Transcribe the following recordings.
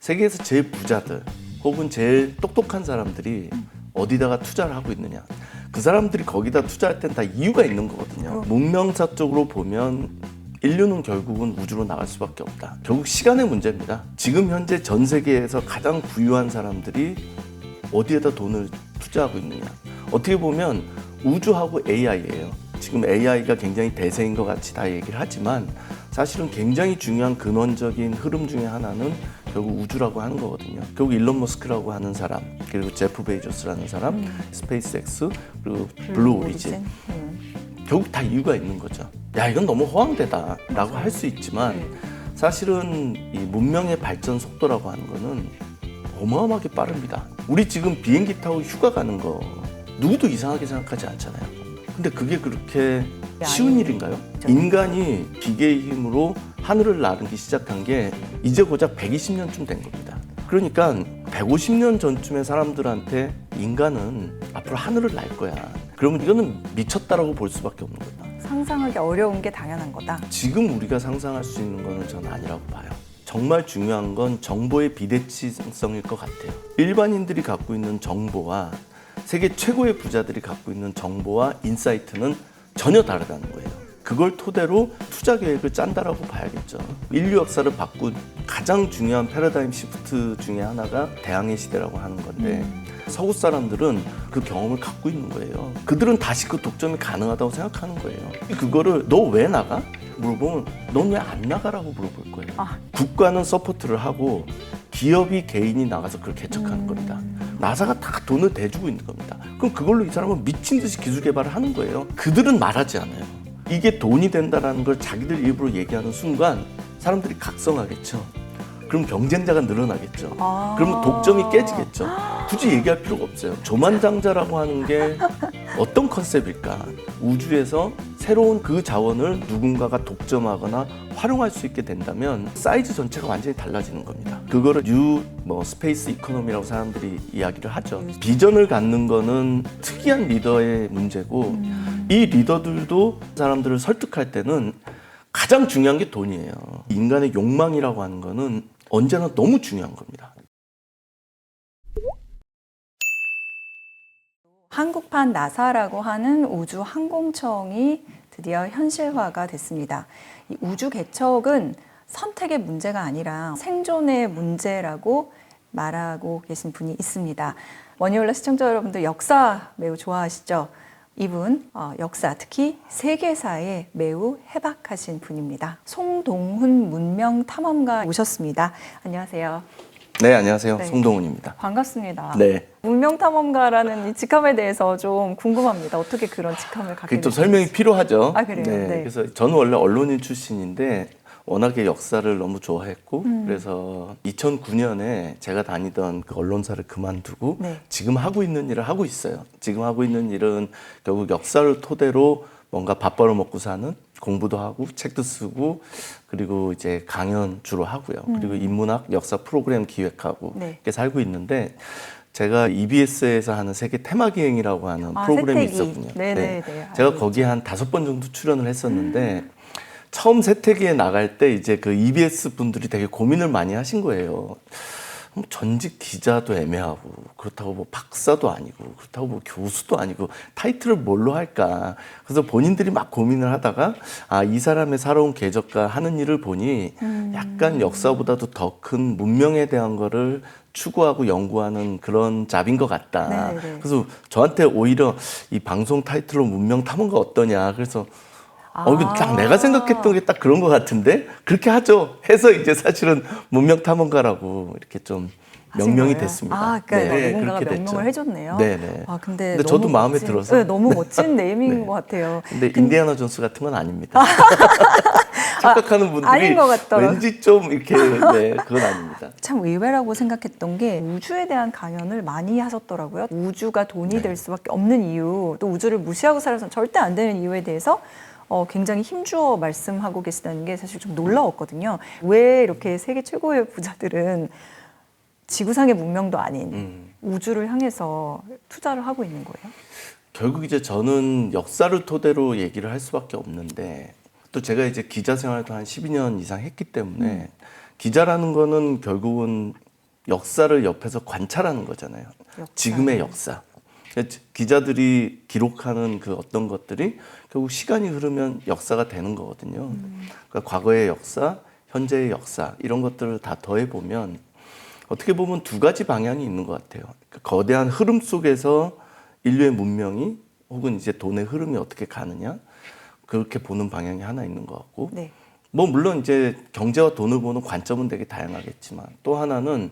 세계에서 제일 부자들 혹은 제일 똑똑한 사람들이 어디다가 투자를 하고 있느냐. 그 사람들이 거기다 투자할 땐 다 이유가 있는 거거든요. 문명사 쪽으로 보면 인류는 결국은 우주로 나갈 수밖에 없다. 결국 시간의 문제입니다. 지금 현재 전 세계에서 가장 부유한 사람들이 어디에다 돈을 투자하고 있느냐. 어떻게 보면 우주하고 AI예요. 지금 AI가 굉장히 대세인 것 같이 다 얘기를 하지만 사실은 굉장히 중요한 근원적인 흐름 중에 하나는 결국 우주라고 하는 거거든요. 결국 일론 머스크라고 하는 사람, 그리고 제프 베이조스라는 사람, 스페이스X, 그리고 블루 오리진. 결국 다 이유가 있는 거죠. 야, 이건 너무 허황되다 라고 할 수 있지만 사실은 이 문명의 발전 속도라고 하는 거는 어마어마하게 빠릅니다. 우리 지금 비행기 타고 휴가 가는 거 누구도 이상하게 생각하지 않잖아요. 근데 그게 그렇게 쉬운 일인가요? 인간이 기계의 힘으로 하늘을 나르기 시작한 게 이제 고작 120년쯤 된 겁니다. 그러니까 150년 전쯤의 사람들한테 인간은 앞으로 하늘을 날 거야. 그러면 이거는 미쳤다라고 볼 수밖에 없는 거다. 상상하기 어려운 게 당연한 거다. 지금 우리가 상상할 수 있는 거는 저는 아니라고 봐요. 정말 중요한 건 정보의 비대칭성일 것 같아요. 일반인들이 갖고 있는 정보와 세계 최고의 부자들이 갖고 있는 정보와 인사이트는 전혀 다르다는 거예요. 그걸 토대로 투자 계획을 짠다라고 봐야겠죠. 인류 역사를 바꾼 가장 중요한 패러다임 시프트 중에 하나가 대항해 시대라고 하는 건데 서구 사람들은 그 경험을 갖고 있는 거예요. 그들은 다시 그 독점이 가능하다고 생각하는 거예요. 그거를 너 왜 나가? 물어보면 넌 왜 안 나가라고 물어볼 거예요. 국가는 서포트를 하고 기업이 개인이 나가서 그걸 개척하는 겁니다. 나사가 다 돈을 대주고 있는 겁니다. 그럼 그걸로 이 사람은 미친 듯이 기술 개발을 하는 거예요. 그들은 말하지 않아요. 이게 돈이 된다는 걸 자기들 입으로 얘기하는 순간 사람들이 각성하겠죠. 그럼 경쟁자가 늘어나겠죠. 그러면 독점이 깨지겠죠. 굳이 얘기할 필요가 없어요. 조만장자라고 하는 게 어떤 컨셉일까? 우주에서 새로운 그 자원을 누군가가 독점하거나 활용할 수 있게 된다면 사이즈 전체가 완전히 달라지는 겁니다. 그거를 뉴 스페이스 이코노미라고 사람들이 이야기를 하죠. 비전을 갖는 거는 특이한 리더의 문제고 이 리더들도 사람들을 설득할 때는 가장 중요한 게 돈이에요. 인간의 욕망이라고 하는 거는 언제나 너무 중요한 겁니다. 한국판 나사라고 하는 우주항공청이 드디어 현실화가 됐습니다. 이 우주 개척은 선택의 문제가 아니라 생존의 문제라고 말하고 계신 분이 있습니다. 머니홀라 시청자 여러분들 역사 매우 좋아하시죠? 이분 역사, 특히 세계사에 매우 해박하신 분입니다. 송동훈 문명탐험가 오셨습니다. 안녕하세요. 네, 안녕하세요. 네. 송동훈입니다. 반갑습니다. 네. 문명탐험가라는 이 직함에 대해서 좀 궁금합니다. 어떻게 그런 직함을 갖게 그게 좀 되셨는지. 설명이 필요하죠. 아, 그래요? 네. 네. 그래서 저는 원래 언론인 출신인데 워낙에 역사를 너무 좋아했고 그래서 2009년에 제가 다니던 그 언론사를 그만두고 네. 지금 하고 있는 일을 하고 있어요. 지금 하고 있는 일은 결국 역사를 토대로 뭔가 밥 벌어 먹고 사는 공부도 하고 책도 쓰고 그리고 이제 강연 주로 하고요. 그리고 인문학 역사 프로그램 기획하고 네. 이렇게 살고 있는데 제가 EBS에서 하는 세계 테마기행이라고 하는 프로그램이 세태기. 있었군요. 네네네. 제가 거기에 한 5번 정도 출연을 했었는데 처음 세태기에 나갈 때 이제 그 EBS 분들이 되게 고민을 많이 하신 거예요. 전직 기자도 애매하고 그렇다고 뭐 박사도 아니고 그렇다고 뭐 교수도 아니고 타이틀을 뭘로 할까. 그래서 본인들이 막 고민을 하다가 이 사람의 살아온 궤적과 하는 일을 보니 약간 역사보다도 더 큰 문명에 대한 거를 추구하고 연구하는 그런 잡인 것 같다. 네네. 그래서 저한테 오히려 이 방송 타이틀로 문명 탐험가 어떠냐. 그래서 이거 딱 내가 생각했던 게 딱 그런 것 같은데 그렇게 하죠. 해서 이제 사실은 문명 탐험가라고 이렇게 좀 명명이 거예요? 됐습니다. 그러니까 네, 누군가가 그렇게 명명을 됐죠. 해줬네요. 네네. 근데 근데 저도 너무 마음에 멋진, 들어서. 네, 너무 멋진 네이밍인 네. 것 같아요. 근데 인디아나 존스 같은 건 아닙니다. 착각하는 분들이 아닌 것 같더라고요. 왠지 좀 이렇게 네, 그건 아닙니다. 참 의외라고 생각했던 게 우주에 대한 강연을 많이 하셨더라고요. 우주가 돈이 네. 될 수밖에 없는 이유, 또 우주를 무시하고 살아서는 절대 안 되는 이유에 대해서 굉장히 힘주어 말씀하고 계시다는 게 사실 좀 놀라웠거든요. 왜 이렇게 세계 최고의 부자들은 지구상의 문명도 아닌 우주를 향해서 투자를 하고 있는 거예요? 결국 이제 저는 역사를 토대로 얘기를 할 수밖에 없는데 또 제가 이제 기자 생활도 한 12년 이상 했기 때문에 기자라는 거는 결국은 역사를 옆에서 관찰하는 거잖아요. 지금의 역사. 기자들이 기록하는 그 어떤 것들이 결국 시간이 흐르면 역사가 되는 거거든요. 그러니까 과거의 역사, 현재의 역사 이런 것들을 다 더해보면 어떻게 보면 두 가지 방향이 있는 것 같아요. 그러니까 거대한 흐름 속에서 인류의 문명이 혹은 이제 돈의 흐름이 어떻게 가느냐 그렇게 보는 방향이 하나 있는 것 같고 네. 뭐 물론 이제 경제와 돈을 보는 관점은 되게 다양하겠지만 또 하나는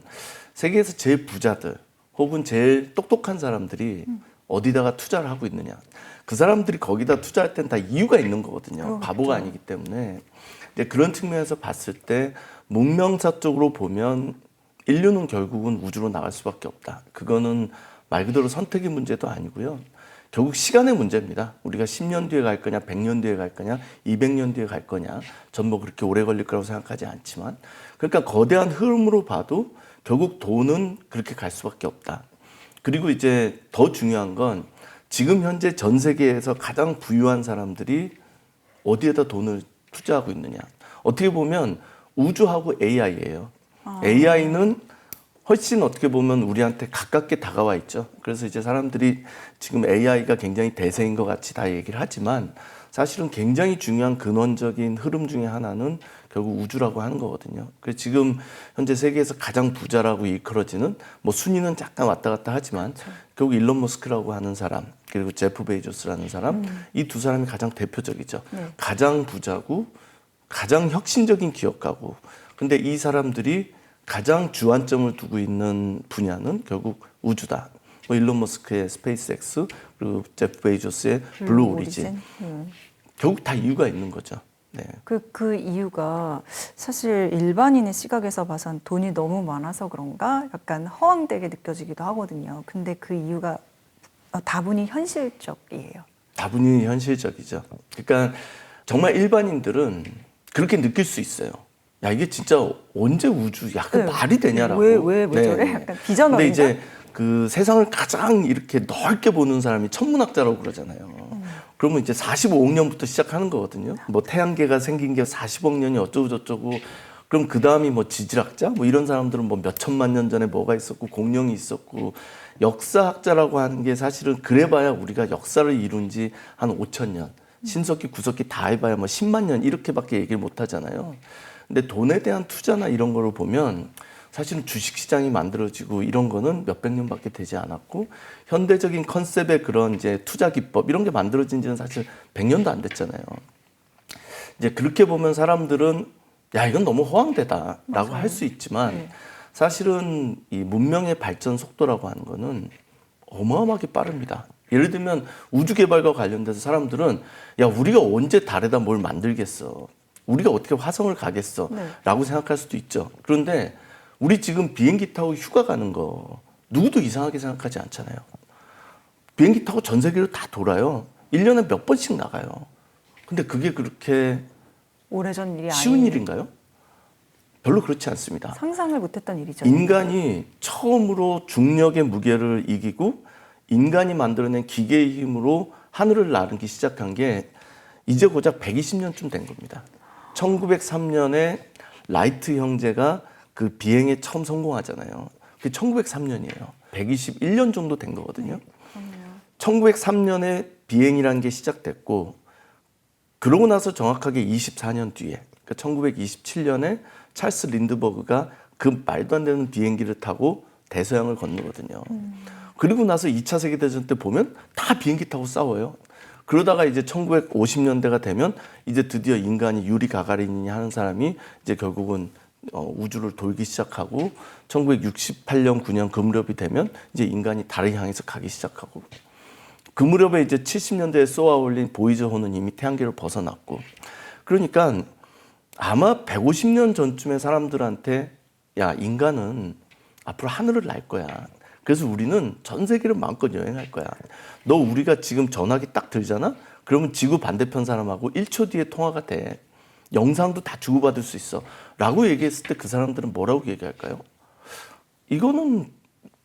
세계에서 제일 부자들 혹은 제일 똑똑한 사람들이 어디다가 투자를 하고 있느냐. 그 사람들이 거기다 투자할 땐 다 이유가 있는 거거든요. 그렇죠. 바보가 아니기 때문에. 이제 그런 측면에서 봤을 때 문명사 쪽으로 보면 인류는 결국은 우주로 나갈 수밖에 없다. 그거는 말 그대로 선택의 문제도 아니고요. 결국 시간의 문제입니다. 우리가 10년 뒤에 갈 거냐, 100년 뒤에 갈 거냐, 200년 뒤에 갈 거냐. 전 뭐 그렇게 오래 걸릴 거라고 생각하지 않지만. 그러니까 거대한 흐름으로 봐도 결국 돈은 그렇게 갈 수밖에 없다. 그리고 이제 더 중요한 건 지금 현재 전 세계에서 가장 부유한 사람들이 어디에다 돈을 투자하고 있느냐. 어떻게 보면 우주하고 AI예요. AI는 훨씬 어떻게 보면 우리한테 가깝게 다가와 있죠. 그래서 이제 사람들이 지금 AI가 굉장히 대세인 것 같이 다 얘기를 하지만 사실은 굉장히 중요한 근원적인 흐름 중에 하나는 결국 우주라고 하는 거거든요. 그래서 지금 현재 세계에서 가장 부자라고 일컬어지는 뭐 순위는 잠깐 왔다 갔다 하지만 결국 일론 머스크라고 하는 사람 그리고 제프 베이조스라는 사람 이 두 사람이 가장 대표적이죠. 가장 부자고 가장 혁신적인 기업가고 근데 이 사람들이 가장 주안점을 두고 있는 분야는 결국 우주다. 뭐 일론 머스크의 스페이스X 그리고 제프 베이조스의 블루 오리진. 결국 다 이유가 있는 거죠. 네. 그 이유가 사실 일반인의 시각에서 봐선 돈이 너무 많아서 그런가 약간 허황되게 느껴지기도 하거든요. 근데 그 이유가 다분히 현실적이에요. 다분히 현실적이죠. 그러니까 정말 일반인들은 그렇게 느낄 수 있어요. 야 이게 진짜 언제 우주? 약간 네. 말이 되냐라고. 왜 저래? 약간 비전어인가? 근데 이제 그 세상을 가장 이렇게 넓게 보는 사람이 천문학자라고 그러잖아요. 그러면 이제 45억 년부터 시작하는 거거든요. 뭐 태양계가 생긴 게 40억 년이 어쩌고 저쩌고. 그럼 그 다음이 뭐 지질학자? 뭐 이런 사람들은 뭐 몇 천만 년 전에 뭐가 있었고 공룡이 있었고 역사학자라고 하는 게 사실은 그래봐야 우리가 역사를 이룬 지 한 5천 년. 신석기, 구석기 다 해봐야 뭐 10만 년 이렇게밖에 얘기를 못 하잖아요. 근데 돈에 대한 투자나 이런 거를 보면 사실은 주식시장이 만들어지고 이런 거는 몇백 년밖에 되지 않았고 현대적인 컨셉의 그런 이제 투자 기법 이런 게 만들어진 지는 사실 100년도 안 됐잖아요. 이제 그렇게 보면 사람들은 야 이건 너무 허황되다라고 할 수 있지만 사실은 이 문명의 발전 속도라고 하는 거는 어마어마하게 빠릅니다. 예를 들면 우주 개발과 관련돼서 사람들은 야 우리가 언제 달에다 뭘 만들겠어. 우리가 어떻게 화성을 가겠어. 라고 생각할 수도 있죠. 그런데 우리 지금 비행기 타고 휴가 가는 거 누구도 이상하게 생각하지 않잖아요. 비행기 타고 전 세계를 다 돌아요. 1년에 몇 번씩 나가요. 근데 그게 그렇게 오래전 일이 쉬운 아닌 일인가요? 별로 그렇지 않습니다. 상상을 못했던 일이죠. 인간이 처음으로 중력의 무게를 이기고 인간이 만들어낸 기계의 힘으로 하늘을 나르기 시작한 게 이제 고작 120년쯤 된 겁니다. 1903년에 라이트 형제가 그 비행에 처음 성공하잖아요. 그게 1903년이에요. 121년 정도 된 거거든요. 1903년에 비행이라는 게 시작됐고 그러고 나서 정확하게 24년 뒤에 그러니까 1927년에 찰스 린드버그가 그 말도 안 되는 비행기를 타고 대서양을 건너거든요. 그리고 나서 2차 세계대전 때 보면 다 비행기 타고 싸워요. 그러다가 이제 1950년대가 되면 이제 드디어 인간이 유리 가가린이 하는 사람이 이제 결국은 우주를 돌기 시작하고 1968년 9년 그 무렵이 되면 이제 인간이 달을 향해서 가기 시작하고 그 무렵에 이제 70년대에 쏘아 올린 보이저 호는 이미 태양계를 벗어났고 그러니까 아마 150년 전쯤에 사람들한테 야 인간은 앞으로 하늘을 날 거야. 그래서 우리는 전 세계를 마음껏 여행할 거야. 너 우리가 지금 전화기 딱 들잖아? 그러면 지구 반대편 사람하고 1초 뒤에 통화가 돼. 영상도 다 주고받을 수 있어. 라고 얘기했을 때 그 사람들은 뭐라고 얘기할까요? 이거는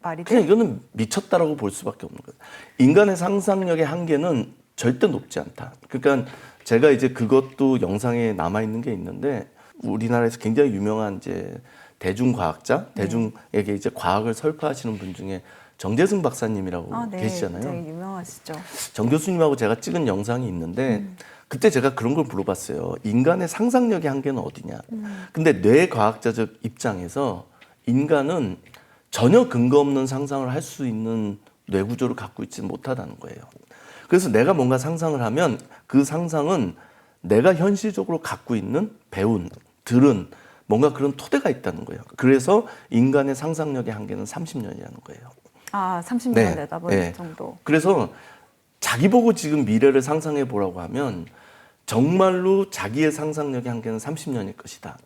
말이 그냥 돼? 이거는 미쳤다라고 볼 수밖에 없는 거예요. 인간의 상상력의 한계는 절대 높지 않다. 그러니까 제가 이제 그것도 영상에 남아 있는 게 있는데 우리나라에서 굉장히 유명한 이제 대중과학자, 대중에게 이제 과학을 설파하시는 분 중에 정재승 박사님이라고 네, 계시잖아요. 되게 유명하시죠. 정 교수님하고 제가 찍은 영상이 있는데 그때 제가 그런 걸 물어봤어요. 인간의 상상력의 한계는 어디냐. 근데 뇌과학자적 입장에서 인간은 전혀 근거 없는 상상을 할 수 있는 뇌 구조를 갖고 있지 못하다는 거예요. 그래서 내가 뭔가 상상을 하면 그 상상은 내가 현실적으로 갖고 있는 배운, 들은 뭔가 그런 토대가 있다는 거예요. 그래서 인간의 상상력의 한계는 30년이라는 거예요. 30년 네, 내다보는 네. 정도. 그래서 자기 보고 지금 미래를 상상해 보라고 하면 정말로 자기의 상상력의 한계는 30년일 것이다.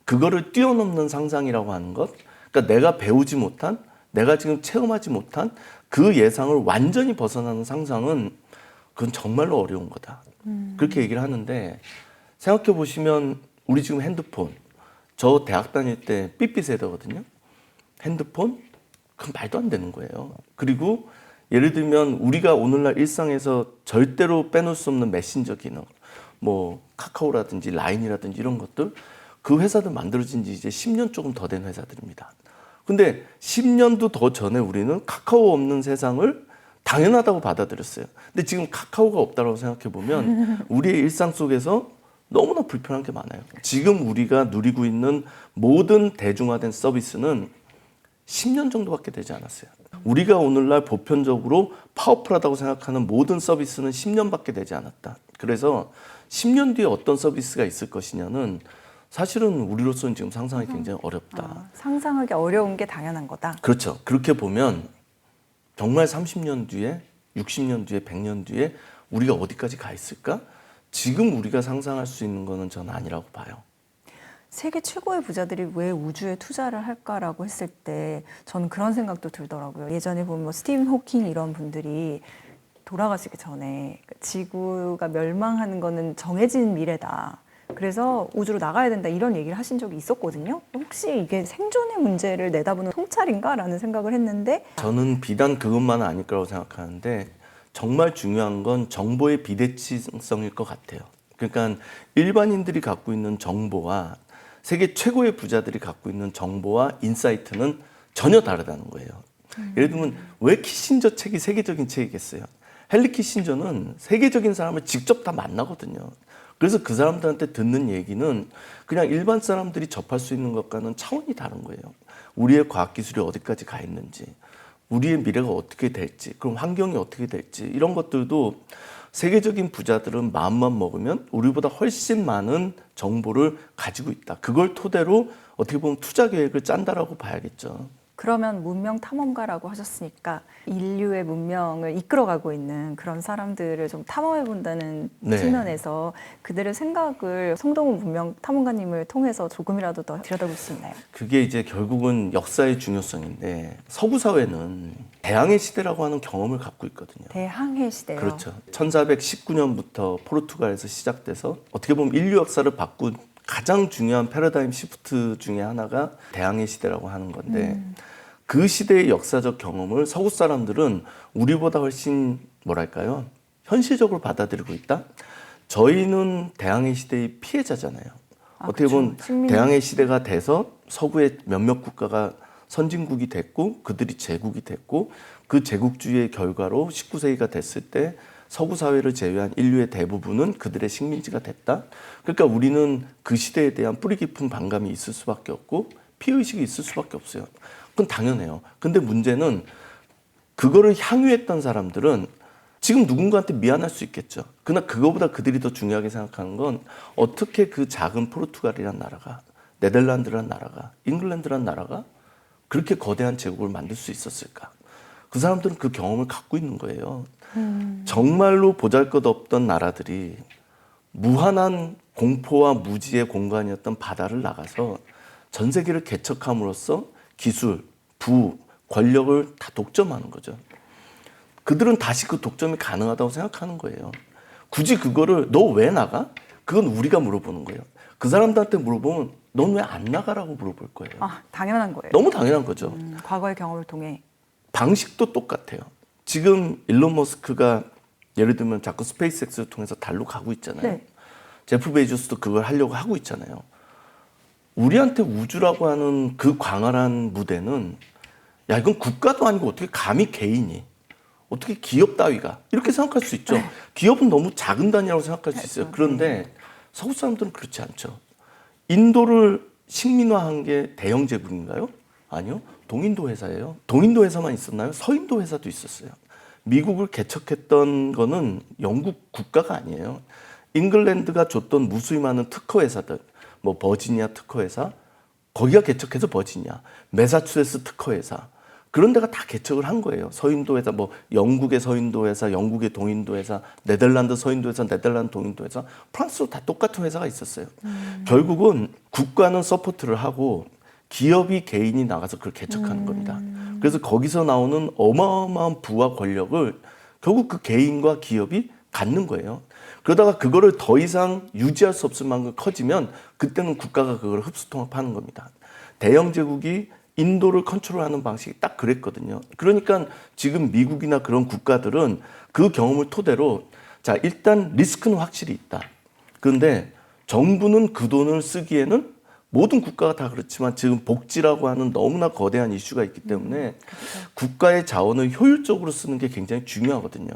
그거를 뛰어넘는 상상이라고 하는 것, 그러니까 내가 배우지 못한, 내가 지금 체험하지 못한 그 예상을 완전히 벗어나는 상상은 그건 정말로 어려운 거다. 그렇게 얘기를 하는데 생각해 보시면 우리 지금 핸드폰, 저 대학 다닐 때 삐삐 세대거든요. 핸드폰? 그건 말도 안 되는 거예요. 그리고 예를 들면 우리가 오늘날 일상에서 절대로 빼놓을 수 없는 메신저 기능, 뭐 카카오라든지 라인이라든지 이런 것들, 그 회사들 만들어진 지 이제 10년 조금 더 된 회사들입니다. 근데 10년도 더 전에 우리는 카카오 없는 세상을 당연하다고 받아들였어요. 근데 지금 카카오가 없다고 생각해 보면 우리의 일상 속에서 너무나 불편한 게 많아요. 지금 우리가 누리고 있는 모든 대중화된 서비스는 10년 정도밖에 되지 않았어요. 우리가 오늘날 보편적으로 파워풀하다고 생각하는 모든 서비스는 10년밖에 되지 않았다. 그래서 10년 뒤에 어떤 서비스가 있을 것이냐는 사실은 우리로서는 지금 상상이 굉장히 어렵다. 상상하기 어려운 게 당연한 거다. 그렇죠. 그렇게 보면 정말 30년 뒤에, 60년 뒤에, 100년 뒤에 우리가 어디까지 가 있을까? 지금 우리가 상상할 수 있는 거는 저는 아니라고 봐요. 세계 최고의 부자들이 왜 우주에 투자를 할까라고 했을 때 저는 그런 생각도 들더라고요. 예전에 보면 뭐 스티븐 호킹 이런 분들이 돌아가시기 전에 지구가 멸망하는 거는 정해진 미래다. 그래서 우주로 나가야 된다 이런 얘기를 하신 적이 있었거든요. 혹시 이게 생존의 문제를 내다보는 통찰인가라는 생각을 했는데 저는 비단 그것만은 아닐 거라고 생각하는데 정말 중요한 건 정보의 비대칭성일 것 같아요. 그러니까 일반인들이 갖고 있는 정보와 세계 최고의 부자들이 갖고 있는 정보와 인사이트는 전혀 다르다는 거예요. 예를 들면 왜 키신저 책이 세계적인 책이겠어요? 헨리 키신저는 세계적인 사람을 직접 다 만나거든요. 그래서 그 사람들한테 듣는 얘기는 그냥 일반 사람들이 접할 수 있는 것과는 차원이 다른 거예요. 우리의 과학기술이 어디까지 가 있는지, 우리의 미래가 어떻게 될지, 그럼 환경이 어떻게 될지 이런 것들도 세계적인 부자들은 마음만 먹으면 우리보다 훨씬 많은 정보를 가지고 있다. 그걸 토대로 어떻게 보면 투자 계획을 짠다라고 봐야겠죠. 그러면 문명 탐험가라고 하셨으니까 인류의 문명을 이끌어가고 있는 그런 사람들을 좀 탐험해 본다는 네. 측면에서 그들의 생각을 송동훈 문명 탐험가님을 통해서 조금이라도 더 들여다볼 수 있나요? 그게 이제 결국은 역사의 중요성인데 서구 사회는 대항해 시대라고 하는 경험을 갖고 있거든요. 대항해 시대요. 그렇죠. 1419년부터 포르투갈에서 시작돼서 어떻게 보면 인류 역사를 바꾼 가장 중요한 패러다임 시프트 중에 하나가 대항해 시대라고 하는 건데 그 시대의 역사적 경험을 서구 사람들은 우리보다 훨씬 뭐랄까요? 현실적으로 받아들이고 있다. 저희는 대항해 시대의 피해자잖아요. 어떻게 보면 대항해 시대가 돼서 서구의 몇몇 국가가 선진국이 됐고 그들이 제국이 됐고 그 제국주의의 결과로 19세기가 됐을 때 서구 사회를 제외한 인류의 대부분은 그들의 식민지가 됐다. 그러니까 우리는 그 시대에 대한 뿌리 깊은 반감이 있을 수밖에 없고 피해의식이 있을 수밖에 없어요. 그건 당연해요. 근데 문제는 그거를 향유했던 사람들은 지금 누군가한테 미안할 수 있겠죠. 그러나 그거보다 그들이 더 중요하게 생각하는 건 어떻게 그 작은 포르투갈이란 나라가, 네덜란드란 나라가, 잉글랜드란 나라가 그렇게 거대한 제국을 만들 수 있었을까. 그 사람들은 그 경험을 갖고 있는 거예요. 정말로 보잘것없던 나라들이 무한한 공포와 무지의 공간이었던 바다를 나가서 전 세계를 개척함으로써 기술, 부, 권력을 다 독점하는 거죠. 그들은 다시 그 독점이 가능하다고 생각하는 거예요. 굳이 그거를 너 왜 나가? 그건 우리가 물어보는 거예요. 그 사람들한테 물어보면 넌 왜 안 나가라고 물어볼 거예요. 당연한 거예요. 너무 당연한 거죠. 과거의 경험을 통해. 방식도 똑같아요. 지금 일론 머스크가 예를 들면 자꾸 스페이스X를 통해서 달로 가고 있잖아요. 네. 제프 베이조스도 그걸 하려고 하고 있잖아요. 우리한테 우주라고 하는 그 광활한 무대는 야 이건 국가도 아니고 어떻게 감히 개인이 어떻게 기업 따위가 이렇게 생각할 수 있죠. 기업은 너무 작은 단위라고 생각할 수 있어요. 그런데 서구 사람들은 그렇지 않죠. 인도를 식민화한 게 대영 제국인가요? 아니요. 동인도 회사예요. 동인도 회사만 있었나요? 서인도 회사도 있었어요. 미국을 개척했던 거는 영국 국가가 아니에요. 잉글랜드가 줬던 무수히 많은 특허 회사들, 뭐 버지니아 특허 회사, 거기가 개척해서 버지니아, 매사추세츠 특허 회사 그런 데가 다 개척을 한 거예요. 서인도 회사, 뭐 영국의 서인도 회사, 영국의 동인도 회사, 네덜란드 서인도 회사, 네덜란드 동인도 회사, 프랑스도 다 똑같은 회사가 있었어요. 결국은 국가는 서포트를 하고 기업이 개인이 나가서 그걸 개척하는 겁니다. 그래서 거기서 나오는 어마어마한 부와 권력을 결국 그 개인과 기업이 갖는 거예요. 그러다가 그거를 더 이상 유지할 수 없을 만큼 커지면 그때는 국가가 그걸 흡수통합하는 겁니다. 대영 제국이 인도를 컨트롤하는 방식이 딱 그랬거든요. 그러니까 지금 미국이나 그런 국가들은 그 경험을 토대로 자 일단 리스크는 확실히 있다. 그런데 정부는 그 돈을 쓰기에는 모든 국가가 다 그렇지만 지금 복지라고 하는 너무나 거대한 이슈가 있기 때문에 국가의 자원을 효율적으로 쓰는 게 굉장히 중요하거든요.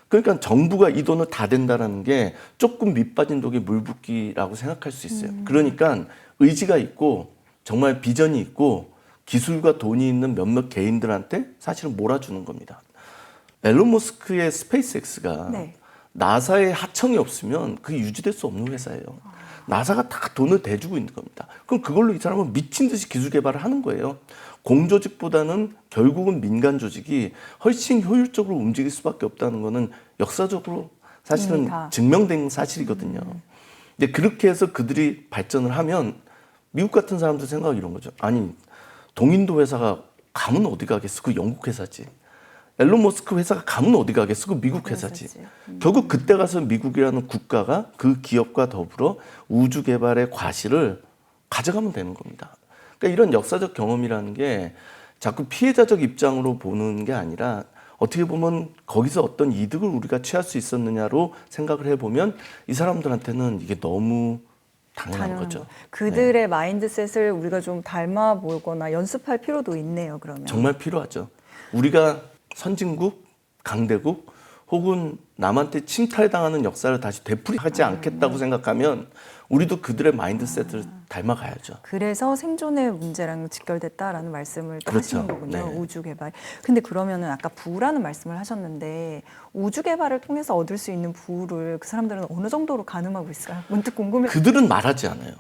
그러니까 정부가 이 돈을 다 댄다는 게 조금 밑빠진 독에 물 붓기라고 생각할 수 있어요. 그러니까 의지가 있고 정말 비전이 있고 기술과 돈이 있는 몇몇 개인들한테 사실은 몰아주는 겁니다. 앨런 머스크의 스페이스X가 네. 나사의 하청이 없으면 그게 유지될 수 없는 회사예요. 나사가 다 돈을 대주고 있는 겁니다. 그럼 그걸로 이 사람은 미친 듯이 기술 개발을 하는 거예요. 공조직보다는 결국은 민간 조직이 훨씬 효율적으로 움직일 수밖에 없다는 거는 역사적으로 사실은 증명된 사실이거든요. 근데 그렇게 해서 그들이 발전을 하면 미국 같은 사람들 생각이 이런 거죠. 아니 동인도 회사가 가면 어디 가겠어? 그 영국 회사지. 앨런 머스크 회사가 가면 어디 가겠어? 그 미국 회사지. 결국 그때 가서 미국이라는 국가가 그 기업과 더불어 우주 개발의 과실을 가져가면 되는 겁니다. 그러니까 이런 역사적 경험이라는 게 자꾸 피해자적 입장으로 보는 게 아니라 어떻게 보면 거기서 어떤 이득을 우리가 취할 수 있었느냐로 생각을 해보면 이 사람들한테는 이게 너무 당연한 거죠. 그들의 마인드셋을 우리가 좀 닮아 보거나 연습할 필요도 있네요. 그러면 정말 필요하죠. 우리가 선진국, 강대국 혹은 남한테 침탈당하는 역사를 다시 되풀이하지 않겠다고 생각하면 우리도 그들의 마인드셋을 닮아가야죠. 그래서 생존의 문제랑 직결됐다라는 말씀을 또 그렇죠. 하시는 거군요. 네. 우주 개발. 근데 그러면은 아까 부라는 말씀을 하셨는데 우주 개발을 통해서 얻을 수 있는 부를 그 사람들은 어느 정도로 가늠하고 있을까요? 문득 궁금해요. 그들은 말하지 않아요.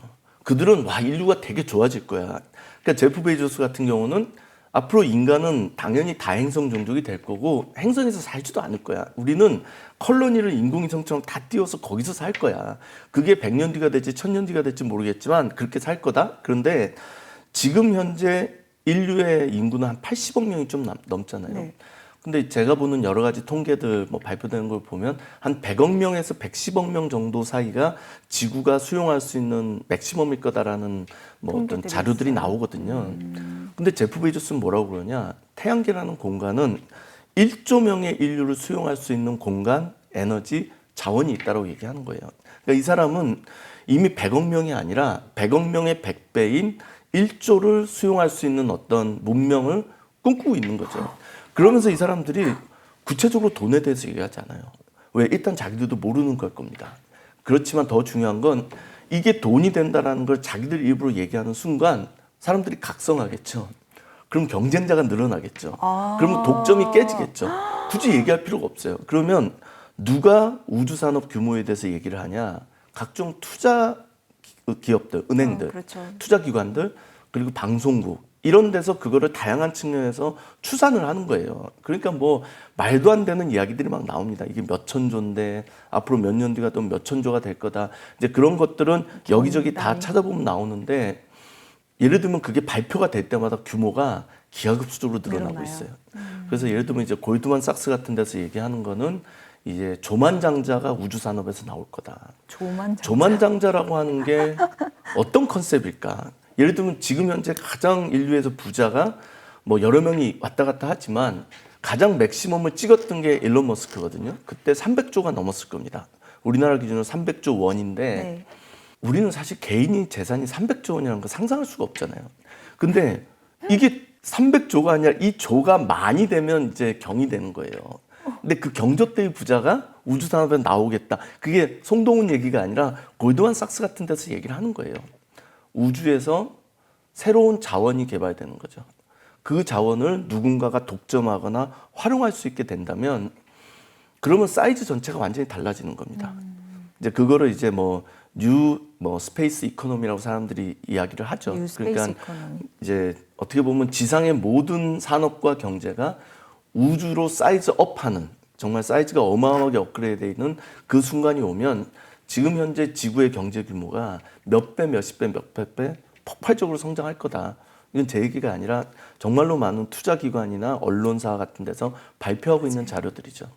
그들은 와 인류가 되게 좋아질 거야. 그러니까 제프 베이조스 같은 경우는 앞으로 인간은 당연히 다행성 종족이 될 거고 행성에서 살지도 않을 거야. 우리는 컬러니를 인공위성처럼 다 띄워서 거기서 살 거야. 그게 100년 뒤가 될지 1000년 뒤가 될지 모르겠지만 그렇게 살 거다. 그런데 지금 현재 인류의 인구는 한 80억 명이 좀 넘잖아요. 네. 근데 제가 보는 여러 가지 통계들 뭐 발표되는 걸 보면 한 100억 명에서 110억 명 정도 사이가 지구가 수용할 수 있는 맥시멈일 거다라는 뭐 어떤 자료들이 있어요. 나오거든요. 근데 제프 베이조스는 뭐라고 그러냐? 태양계라는 공간은 1조 명의 인류를 수용할 수 있는 공간, 에너지, 자원이 있다고 얘기하는 거예요. 그러니까 이 사람은 이미 100억 명이 아니라 100억 명의 100배인 1조를 수용할 수 있는 어떤 문명을 꿈꾸고 있는 거죠. 그러면서 이 사람들이 구체적으로 돈에 대해서 얘기하잖아요. 왜? 일단 자기들도 모르는 걸 겁니다. 그렇지만 더 중요한 건 이게 돈이 된다는 걸 자기들 입으로 얘기하는 순간 사람들이 각성하겠죠. 그럼 경쟁자가 늘어나겠죠. 그러면 독점이 깨지겠죠. 굳이 얘기할 필요가 없어요. 그러면 누가 우주산업 규모에 대해서 얘기를 하냐. 각종 투자 기업들, 은행들, 그렇죠. 투자기관들, 그리고 방송국 이런 데서 그거를 다양한 측면에서 추산을 하는 거예요. 그러니까 뭐 말도 안 되는 이야기들이 막 나옵니다. 이게 몇 천조인데 앞으로 몇 년 뒤가 또 몇 천조가 될 거다. 이제 그런 것들은 여기저기 다 찾아보면 나오는데 예를 들면 그게 발표가 될 때마다 규모가 기하급수적으로 늘어나고 있어요. 그래서 예를 들면 이제 골드만삭스 같은 데서 얘기하는 거는 이제 조만장자가 우주 산업에서 나올 거다. 조만장자라고 하는 게 어떤 컨셉일까? 예를 들면 지금 현재 가장 인류에서 부자가 뭐 여러 명이 왔다 갔다 하지만 가장 맥시멈을 찍었던 게 일론 머스크거든요. 그때 300조가 넘었을 겁니다. 우리나라 기준으로 300조 원인데 네. 우리는 사실 개인이 재산이 300조 원이라는 거 상상할 수가 없잖아요. 근데 이게 300조가 아니라 이 조가 많이 되면 이제 경이 되는 거예요. 근데 그 경조대의 부자가 우주산업에 나오겠다. 그게 송동훈 얘기가 아니라 골드만삭스 같은 데서 얘기를 하는 거예요. 우주에서 새로운 자원이 개발되는 거죠. 그 자원을 누군가가 독점하거나 활용할 수 있게 된다면 그러면 사이즈 전체가 완전히 달라지는 겁니다. 이제 그거를 이제 뉴 스페이스 이코노미라고 사람들이 이야기를 하죠. 그러니까 이코노미. 이제 어떻게 보면 지상의 모든 산업과 경제가 우주로 사이즈 업하는, 정말 사이즈가 어마어마하게 업그레이드 되는 그 순간이 오면 지금 현재 지구의 경제 규모가 몇 배, 몇십 배, 몇백 배 폭발적으로 성장할 거다. 이건 제 얘기가 아니라 정말로 많은 투자기관이나 언론사 같은 데서 발표하고 있는 자료들이죠.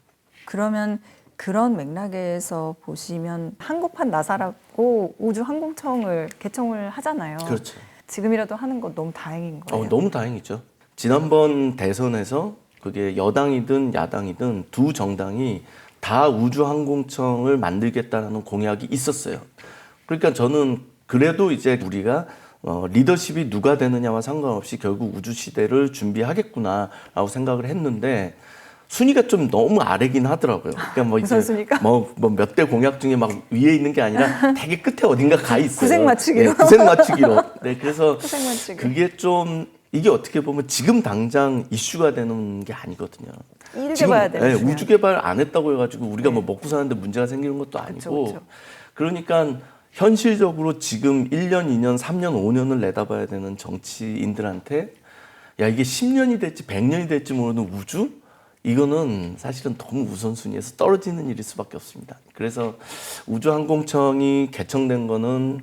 그러면 그런 맥락에서 보시면 한국판 나사라고 우주항공청을 개청을 하잖아요. 그렇죠. 지금이라도 하는 건 너무 다행인 거예요. 너무 다행이죠. 지난번 대선에서 그게 여당이든 야당이든 두 정당이 다 우주항공청을 만들겠다는 공약이 있었어요. 그러니까 저는 그래도 이제 우리가 리더십이 누가 되느냐와 상관없이 결국 우주 시대를 준비하겠구나라고 생각을 했는데 순위가 좀 너무 아래긴 하더라고요. 그러니까 무슨 순위가? 몇 대 공약 중에 막 위에 있는 게 아니라 되게 끝에 어딘가 가 있어요. 구색 맞추기로. 네, 구색 맞추기로. 네, 그래서 구색 맞추기. 그게 좀 이게 어떻게 보면 지금 당장 이슈가 되는 게 아니거든요. 이를 개발해야 되는 네, 우주 개발 안 했다고 해가지고 우리가 먹고 사는데 문제가 생기는 것도 아니고. 그쵸. 그러니까 현실적으로 지금 1년, 2년, 3년, 5년을 내다봐야 되는 정치인들한테 야 이게 10년이 될지 100년이 될지 모르는 우주? 이거는 사실은 너무 우선순위에서 떨어지는 일일 수밖에 없습니다. 그래서 우주항공청이 개청된 거는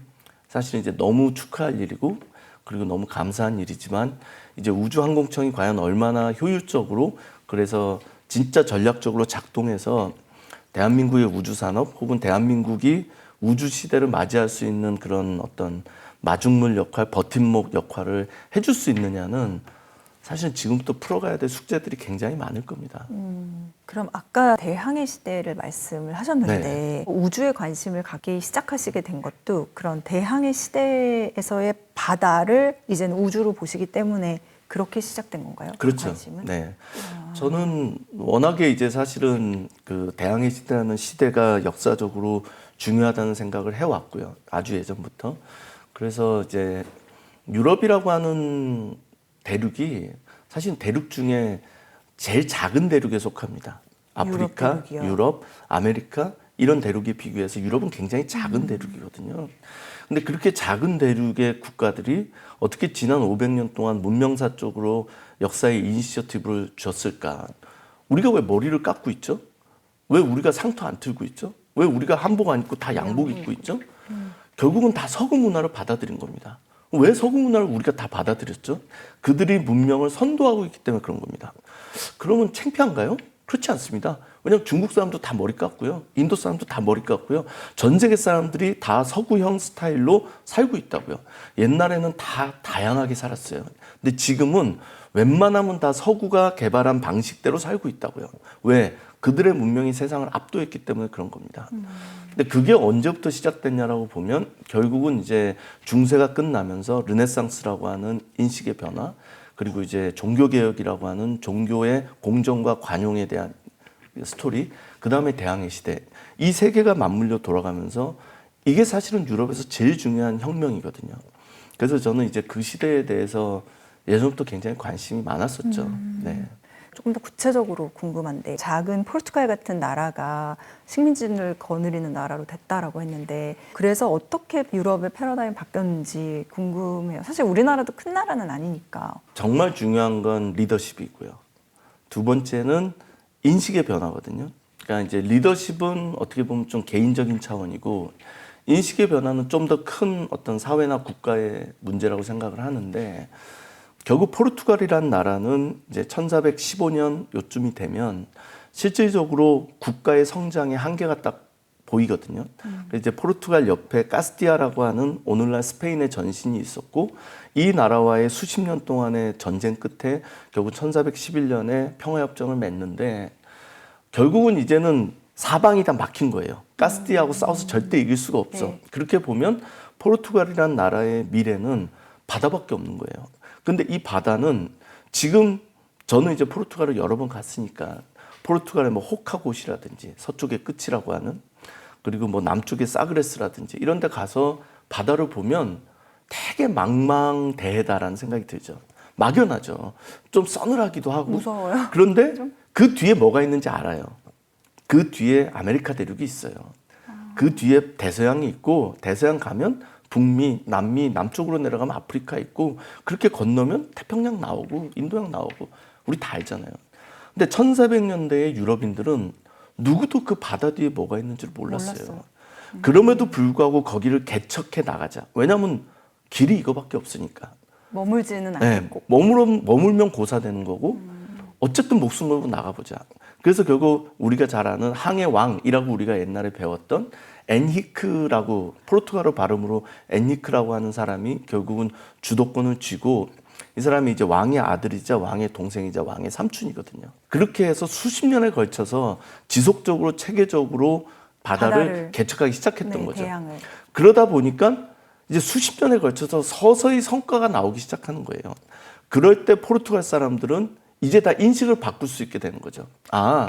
사실 이제 너무 축하할 일이고 그리고 너무 감사한 일이지만 이제 우주항공청이 과연 얼마나 효율적으로 그래서 진짜 전략적으로 작동해서 대한민국의 우주산업 혹은 대한민국이 우주 시대를 맞이할 수 있는 그런 어떤 마중물 역할, 버팀목 역할을 해줄 수 있느냐는 사실 지금부터 풀어가야 될 숙제들이 굉장히 많을 겁니다. 그럼 아까 대항해 시대를 말씀을 하셨는데 네. 우주에 관심을 갖기 시작하시게 된 것도 그런 대항해 시대에서의 바다를 이제는 우주로 보시기 때문에 그렇게 시작된 건가요? 그렇죠. 관심은? 네. 저는 워낙에 이제 사실은 그 대항해 시대라는 시대가 역사적으로 중요하다는 생각을 해왔고요. 아주 예전부터. 그래서 이제 유럽이라고 하는 대륙이 사실 대륙 중에 제일 작은 대륙에 속합니다. 아프리카, 유럽, 아메리카 이런 대륙에 비교해서 유럽은 굉장히 작은 대륙이거든요. 근데 그렇게 작은 대륙의 국가들이 어떻게 지난 500년 동안 문명사 쪽으로 역사의 이니셔티브를 줬을까? 우리가 왜 머리를 깎고 있죠? 왜 우리가 상투 안 틀고 있죠? 왜 우리가 한복 안 입고 다 양복 입고 있죠? 결국은 다 서구 문화를 받아들인 겁니다. 왜 서구 문화를 우리가 다 받아들였죠? 그들이 문명을 선도하고 있기 때문에 그런 겁니다. 그러면 창피한가요? 그렇지 않습니다. 왜냐하면 중국 사람도 다 머리 깎고요. 인도 사람도 다 머리 깎고요. 전 세계 사람들이 다 서구형 스타일로 살고 있다고요. 옛날에는 다 다양하게 살았어요. 근데 지금은 웬만하면 다 서구가 개발한 방식대로 살고 있다고요. 왜? 그들의 문명이 세상을 압도했기 때문에 그런 겁니다. 근데 그게 언제부터 시작됐냐라고 보면 결국은 이제 중세가 끝나면서 르네상스라고 하는 인식의 변화, 그리고 이제 종교개혁이라고 하는 종교의 공정과 관용에 대한 스토리, 그 다음에 대항해 시대. 이 세 개가 맞물려 돌아가면서 이게 사실은 유럽에서 제일 중요한 혁명이거든요. 그래서 저는 이제 그 시대에 대해서 예전부터 굉장히 관심이 많았었죠. 네. 조금 더 구체적으로 궁금한데 작은 포르투갈 같은 나라가 식민지를 거느리는 나라로 됐다라고 했는데 그래서 어떻게 유럽의 패러다임이 바뀌었는지 궁금해요. 사실 우리나라도 큰 나라는 아니니까. 정말 중요한 건 리더십이고요. 두 번째는 인식의 변화거든요. 그러니까 이제 리더십은 어떻게 보면 좀 개인적인 차원이고 인식의 변화는 좀 더 큰 어떤 사회나 국가의 문제라고 생각을 하는데 결국 포르투갈이라는 나라는 이제 1415년 요쯤이 되면 실질적으로 국가의 성장의 한계가 딱 보이거든요. 이제 포르투갈 옆에 카스티아라고 하는 오늘날 스페인의 전신이 있었고 이 나라와의 수십 년 동안의 전쟁 끝에 결국 1411년에 평화협정을 맺는데 결국은 이제는 사방이 다 막힌 거예요. 카스티아하고 싸워서 절대 이길 수가 없어. 네. 그렇게 보면 포르투갈이라는 나라의 미래는 바다밖에 없는 거예요. 근데 이 바다는 지금 저는 이제 포르투갈을 여러 번 갔으니까 포르투갈의 뭐 호카곳이라든지 서쪽의 끝이라고 하는 그리고 뭐 남쪽의 사그레스라든지 이런 데 가서 바다를 보면 되게 망망대해다라는 생각이 들죠. 막연하죠. 좀 서늘하기도 하고. 무서워요. 그런데 그 뒤에 뭐가 있는지 알아요. 그 뒤에 아메리카 대륙이 있어요. 그 뒤에 대서양이 있고 대서양 가면 북미, 남미, 남쪽으로 내려가면 아프리카 있고 그렇게 건너면 태평양 나오고 인도양 나오고 우리 다 알잖아요. 근데 1400년대의 유럽인들은 누구도 그 바다 뒤에 뭐가 있는지를 몰랐어요. 그럼에도 불구하고 거기를 개척해 나가자. 왜냐하면 길이 이거밖에 없으니까. 머물지는 네, 않고. 머물면 고사되는 거고 어쨌든 목숨 걸고 나가보자. 그래서 결국 우리가 잘 아는 항해 왕이라고 우리가 옛날에 배웠던 엔히크라고 포르투갈어 발음으로 엔히크라고 하는 사람이 결국은 주도권을 쥐고 이 사람이 이제 왕의 아들이자 왕의 동생이자 왕의 삼촌이거든요. 그렇게 해서 수십 년에 걸쳐서 지속적으로 체계적으로 바다를 개척하기 시작했던 네, 거죠. 대양을. 그러다 보니까 이제 수십 년에 걸쳐서 서서히 성과가 나오기 시작하는 거예요. 그럴 때 포르투갈 사람들은 이제 다 인식을 바꿀 수 있게 되는 거죠. 아,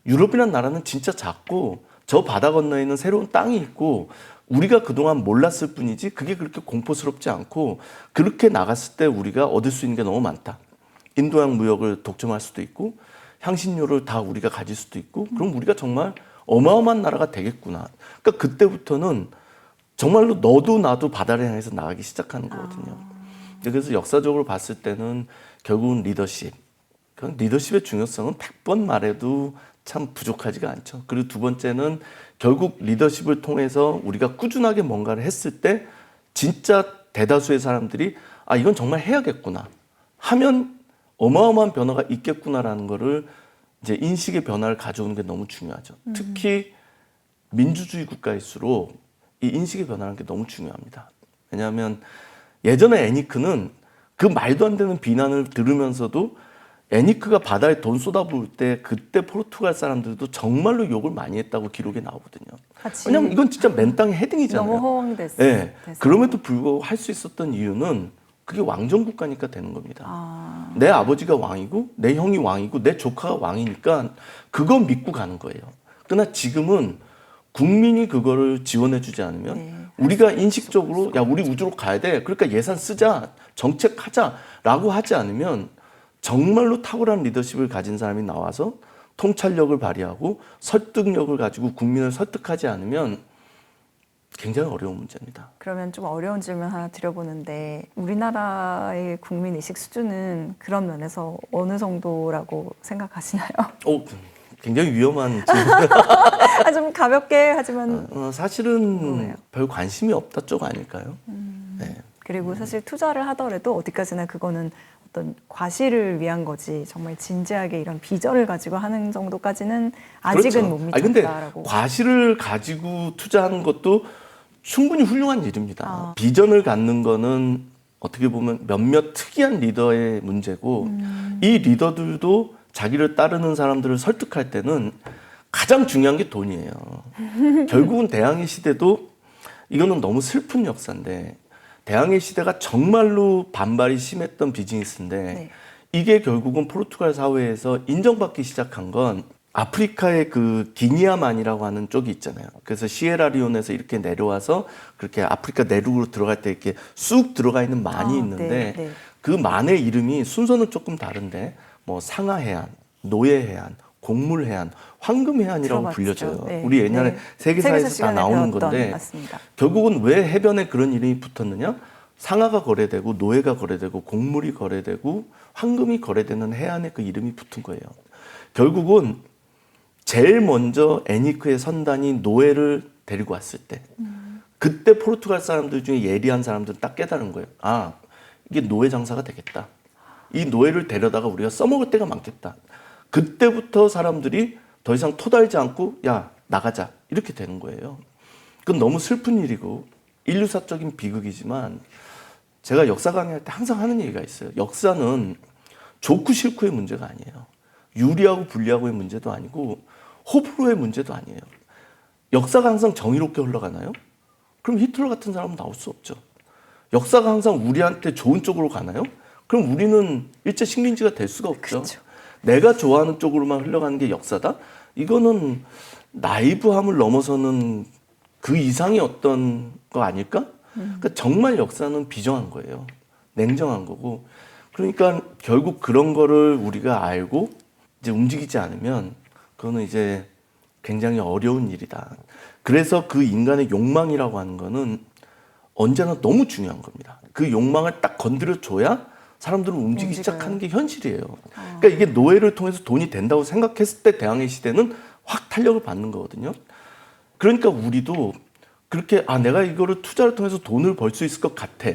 유럽이라는 나라는 진짜 작고 저 바다 건너에 있는 새로운 땅이 있고 우리가 그동안 몰랐을 뿐이지 그게 그렇게 공포스럽지 않고 그렇게 나갔을 때 우리가 얻을 수 있는 게 너무 많다. 인도양 무역을 독점할 수도 있고 향신료를 다 우리가 가질 수도 있고 그럼 우리가 정말 어마어마한 나라가 되겠구나. 그러니까 그때부터는 정말로 너도 나도 바다를 향해서 나가기 시작하는 거거든요. 그래서 역사적으로 봤을 때는 결국은 리더십. 그 리더십의 중요성은 100번 말해도 참 부족하지가 않죠. 그리고 두 번째는 결국 리더십을 통해서 우리가 꾸준하게 뭔가를 했을 때 진짜 대다수의 사람들이 아, 이건 정말 해야겠구나 하면 어마어마한 변화가 있겠구나라는 거를 이제 인식의 변화를 가져오는 게 너무 중요하죠. 특히 민주주의 국가일수록 이 인식의 변화라는 게 너무 중요합니다. 왜냐하면 예전에 애니크는 그 말도 안 되는 비난을 들으면서도 애니크가 바다에 돈 쏟아부을 때 그때 포르투갈 사람들도 정말로 욕을 많이 했다고 기록에 나오거든요. 왜냐하면 이건 진짜 맨 땅에 헤딩이잖아요. 너무 허황됐어요. 네. 그럼에도 불구하고 할 수 있었던 이유는 그게 왕정 국가니까 되는 겁니다. 내 아버지가 왕이고 내 형이 왕이고 내 조카가 왕이니까 그거 믿고 가는 거예요. 그러나 지금은 국민이 그거를 지원해주지 않으면 우리가 인식적으로 야 우리 우주로 가야 돼. 그러니까 예산 쓰자. 정책하자라고 하지 않으면 정말로 탁월한 리더십을 가진 사람이 나와서 통찰력을 발휘하고 설득력을 가지고 국민을 설득하지 않으면 굉장히 어려운 문제입니다. 그러면 좀 어려운 질문 하나 드려보는데 우리나라의 국민 의식 수준은 그런 면에서 어느 정도라고 생각하시나요? 굉장히 위험한 질문. 좀 가볍게 하지만 사실은 그러네요. 별 관심이 없다 쪽 아닐까요? 네. 그리고 사실 투자를 하더라도 어디까지나 그거는 어떤 과실을 위한 거지 정말 진지하게 이런 비전을 가지고 하는 정도까지는 아직은 그렇죠. 못 아니, 근데 미쳤다라고. 과실을 가지고 투자하는 것도 충분히 훌륭한 일입니다. 비전을 갖는 거는 어떻게 보면 몇몇 특이한 리더의 문제고 이 리더들도 자기를 따르는 사람들을 설득할 때는 가장 중요한 게 돈이에요. 결국은 대항해 시대도 이거는 너무 슬픈 역사인데 대항해 시대가 정말로 반발이 심했던 비즈니스인데 네. 이게 결국은 포르투갈 사회에서 인정받기 시작한 건 아프리카의 그 기니아만이라고 하는 쪽이 있잖아요. 그래서 시에라리온에서 이렇게 내려와서 그렇게 아프리카 내륙으로 들어갈 때 이렇게 쑥 들어가 있는 만이 있는데 네. 그 만의 이름이 순서는 조금 다른데 뭐 상하해안, 노예해안, 곡물해안, 황금해안이라고 들어봤죠. 불려져요. 네. 우리 옛날에 네. 세계사에서 다 시간에 나오는 배웠던, 건데 맞습니다. 결국은 왜 해변에 그런 이름이 붙었느냐? 상하가 거래되고 노예가 거래되고 곡물이 거래되고 황금이 거래되는 해안에 그 이름이 붙은 거예요. 결국은 제일 먼저 애니크의 선단이 노예를 데리고 왔을 때 그때 포르투갈 사람들 중에 예리한 사람들은 딱 깨달은 거예요. 아, 이게 노예 장사가 되겠다. 이 노예를 데려다가 우리가 써먹을 때가 많겠다. 그때부터 사람들이 더 이상 토달지 않고 야 나가자 이렇게 되는 거예요. 그건 너무 슬픈 일이고 인류사적인 비극이지만 제가 역사 강의할 때 항상 하는 얘기가 있어요. 역사는 좋고 싫고의 문제가 아니에요. 유리하고 불리하고의 문제도 아니고 호불호의 문제도 아니에요. 역사가 항상 정의롭게 흘러가나요? 그럼 히틀러 같은 사람은 나올 수 없죠. 역사가 항상 우리한테 좋은 쪽으로 가나요? 그럼 우리는 일제 식민지가 될 수가 없죠. 그렇죠. 내가 좋아하는 쪽으로만 흘러가는 게 역사다? 이거는 나이브함을 넘어서는 그 이상의 어떤 거 아닐까? 그러니까 정말 역사는 비정한 거예요. 냉정한 거고. 그러니까 결국 그런 거를 우리가 알고 이제 움직이지 않으면 그거는 이제 굉장히 어려운 일이다. 그래서 그 인간의 욕망이라고 하는 거는 언제나 너무 중요한 겁니다. 그 욕망을 딱 건드려 줘야 사람들은 움직이기 시작하는 게 현실이에요. 그러니까 이게 노예를 통해서 돈이 된다고 생각했을 때 대항해 시대는 확 탄력을 받는 거거든요. 그러니까 우리도 그렇게 내가 이거를 투자를 통해서 돈을 벌 수 있을 것 같아.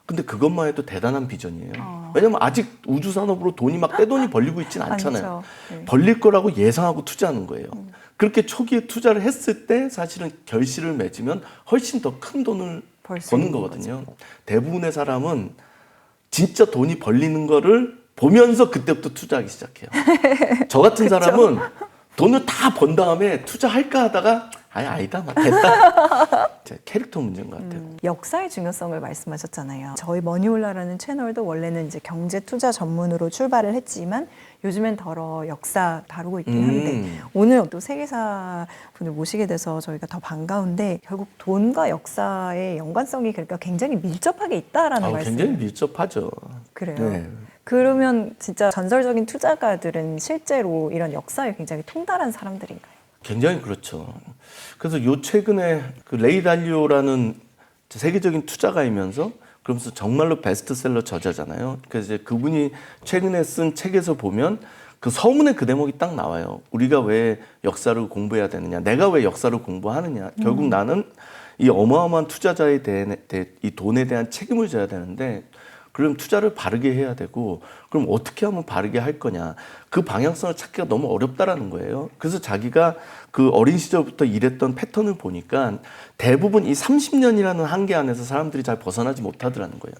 근데 그것만 해도 대단한 비전이에요. 왜냐면 아직 우주 산업으로 돈이 막 떼돈이 벌리고 있지는 않잖아요. 네. 벌릴 거라고 예상하고 투자하는 거예요. 그렇게 초기에 투자를 했을 때 사실은 결실을 맺으면 훨씬 더 큰 돈을 버는 거거든요. 대부분의 사람은 진짜 돈이 벌리는 거를 보면서 그때부터 투자하기 시작해요. 저 같은 사람은 돈을 다 번 다음에 투자할까 하다가 아니다, 됐다. 캐릭터 문제인 것 같아요. 역사의 중요성을 말씀하셨잖아요. 저희 머니홀라라는 채널도 원래는 이제 경제 투자 전문으로 출발을 했지만 요즘엔 더러 역사 다루고 있긴 한데 오늘 또 세계사 분을 모시게 돼서 저희가 더 반가운데 결국 돈과 역사의 연관성이 그러니까 굉장히 밀접하게 있다라는 말씀. 굉장히 밀접하죠. 그래요. 네. 그러면 진짜 전설적인 투자가들은 실제로 이런 역사에 굉장히 통달한 사람들인가요? 굉장히 그렇죠. 그래서 요 최근에 그 레이 달리오라는 세계적인 투자가이면서 그러면서 정말로 베스트셀러 저자잖아요. 그래서 이제 그분이 최근에 쓴 책에서 보면 그 서문에 그 대목이 딱 나와요. 우리가 왜 역사를 공부해야 되느냐, 내가 왜 역사를 공부하느냐. 결국 나는 이 어마어마한 투자자에 대한 이 돈에 대한 책임을 져야 되는데 그럼 투자를 바르게 해야 되고 그럼 어떻게 하면 바르게 할 거냐. 그 방향성을 찾기가 너무 어렵다라는 거예요. 그래서 자기가 그 어린 시절부터 일했던 패턴을 보니까 대부분 이 30년이라는 한계 안에서 사람들이 잘 벗어나지 못하더라는 거예요.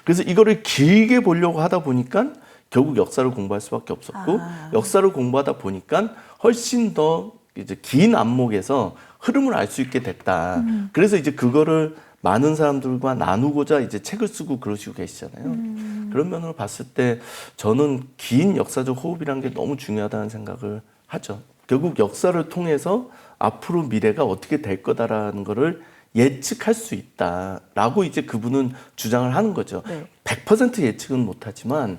그래서 이거를 길게 보려고 하다 보니까 결국 역사를 공부할 수밖에 없었고 역사를 공부하다 보니까 훨씬 더 이제 긴 안목에서 흐름을 알 수 있게 됐다. 그래서 이제 그거를 많은 사람들과 나누고자 이제 책을 쓰고 그러시고 계시잖아요. 그런 면으로 봤을 때 저는 긴 역사적 호흡이라는 게 너무 중요하다는 생각을 하죠. 결국 역사를 통해서 앞으로 미래가 어떻게 될 거다라는 거를 예측할 수 있다라고 이제 그분은 주장을 하는 거죠. 네. 100% 예측은 못하지만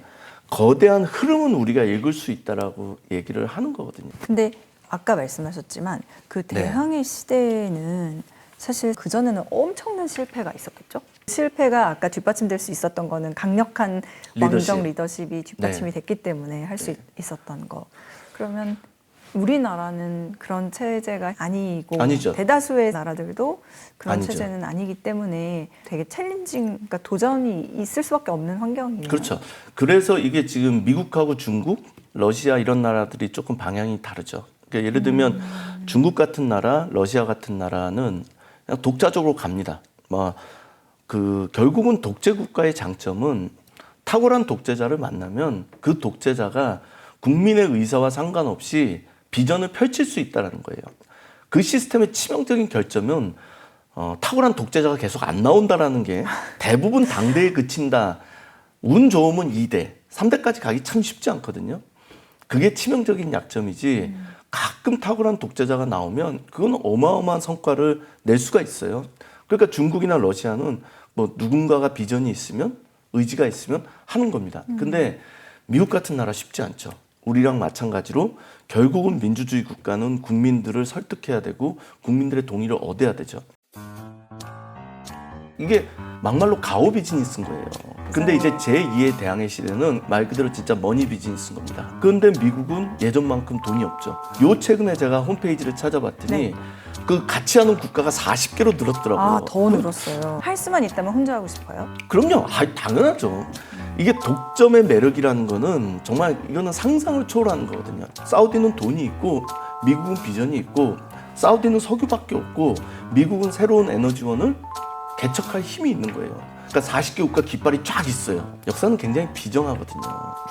거대한 흐름은 우리가 읽을 수 있다라고 얘기를 하는 거거든요. 근데 아까 말씀하셨지만 그 대항해 시대에는 사실 그전에는 엄청난 실패가 있었겠죠? 실패가 아까 뒷받침될 수 있었던 거는 강력한 왕정 리더십이 뒷받침이 됐기 때문에 할 수 있었던 거. 그러면 우리나라는 그런 체제가 아니죠. 대다수의 나라들도 그런 아니죠. 체제는 아니기 때문에 되게 그러니까 도전이 있을 수밖에 없는 환경이에요. 그렇죠. 그래서 이게 지금 미국하고 중국, 러시아 이런 나라들이 조금 방향이 다르죠. 그러니까 예를 들면 중국 같은 나라, 러시아 같은 나라는 그냥 독자적으로 갑니다. 결국은 독재 국가의 장점은 탁월한 독재자를 만나면 그 독재자가 국민의 의사와 상관없이 비전을 펼칠 수 있다는 거예요. 그 시스템의 치명적인 결점은 탁월한 독재자가 계속 안 나온다라는 게 대부분 당대에 그친다. 운 좋으면 2대, 3대까지 가기 참 쉽지 않거든요. 그게 치명적인 약점이지 가끔 탁월한 독재자가 나오면 그건 어마어마한 성과를 낼 수가 있어요. 그러니까 중국이나 러시아는 누군가가 비전이 있으면 의지가 있으면 하는 겁니다. 근데 미국 같은 나라 쉽지 않죠. 우리랑 마찬가지로 결국은 민주주의 국가는 국민들을 설득해야 되고 국민들의 동의를 얻어야 되죠. 이게 막말로 가오 비즈니스인 거예요. 근데 이제 제2의 대항해 시대는 말 그대로 진짜 머니 비즈니스인 겁니다. 그런데 미국은 예전만큼 돈이 없죠. 요 최근에 제가 홈페이지를 찾아봤더니 그 같이 하는 국가가 40개로 늘었더라고요. 더 늘었어요. 할 수만 있다면 혼자 하고 싶어요? 그럼요. 당연하죠. 이게 독점의 매력이라는 거는 정말 이거는 상상을 초월하는 거거든요. 사우디는 돈이 있고 미국은 비전이 있고 사우디는 석유밖에 없고 미국은 새로운 에너지원을 개척할 힘이 있는 거예요. 그러니까 40개 국가 깃발이 쫙 있어요. 역사는 굉장히 비정하거든요.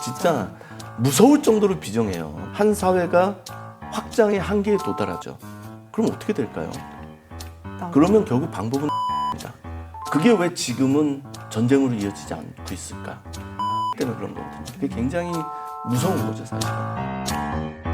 진짜 무서울 정도로 비정해요. 한 사회가 확장의 한계에 도달하죠. 그럼 어떻게 될까요? 나- 그러면 결국 방법은 입니다. 그게 왜 지금은 전쟁으로 이어지지 않고 있을까? 때문에 그런 거거든요. 그게 굉장히 무서운 거죠, 사실은.